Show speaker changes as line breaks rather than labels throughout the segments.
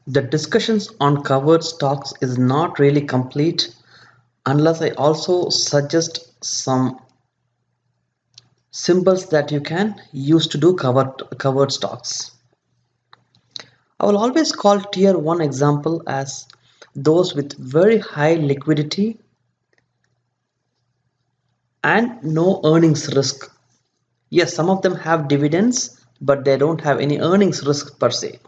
The discussions on covered stocks is not really complete unless I also suggest some symbols that you can use to do covered stocks. I will always call tier 1 example as those with very high liquidity and no earnings risk. Yes, some of them have dividends, but they don't have any earnings risk per se.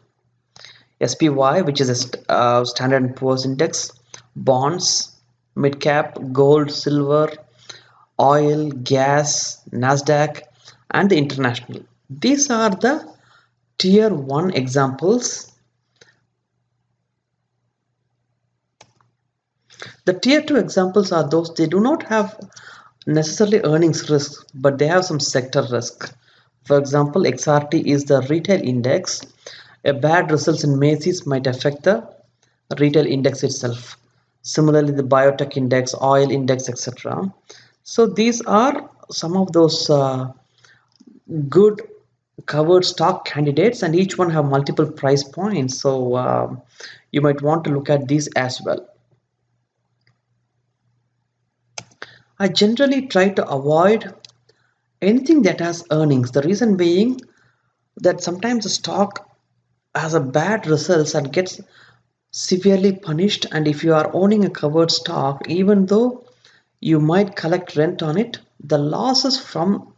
SPY, which is a Standard and Poor's index, bonds, mid cap, gold, silver, oil, gas, Nasdaq, and the international. These are the tier 1 examples. The tier 2 examples are those they do not have necessarily earnings risk, but they have some sector risk. For example, XRT is the retail index. A bad results in Macy's might affect the retail index itself. Similarly, the biotech index, oil index, etc. So these are some of those good covered stock candidates, and each one have multiple price points. So you might want to look at these as well. I generally try to avoid anything that has earnings. The reason being that sometimes a stock has a bad results and gets severely punished, and if you are owning a covered stock, even though you might collect rent on it, the losses from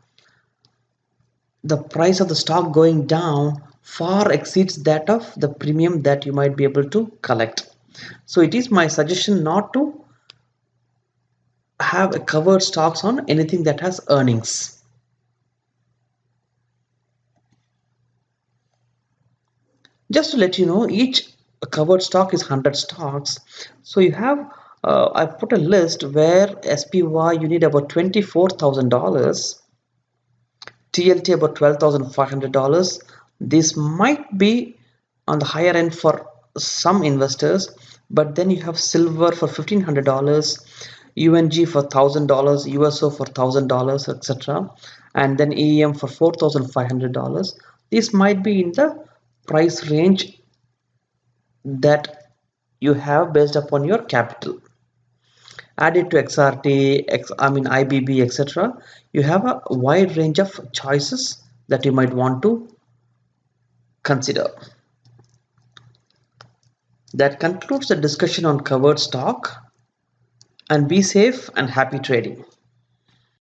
the price of the stock going down far exceeds that of the premium that you might be able to collect. So it is my suggestion not to have a covered stocks on anything that has earnings. Just to let you know, each covered stock is 100 stocks. So you have I put a list where SPY you need about $24,000, TLT about $12,500. This might be on the higher end for some investors, but then you have silver for $1,500, UNG for $1,000, USO for $1,000, etc., and then EM for $4,500. This might be in the price range that you have based upon your capital. Add it to XRT, IBB, etc. You have a wide range of choices that you might want to consider. That concludes the discussion on covered stock, and be safe and happy trading.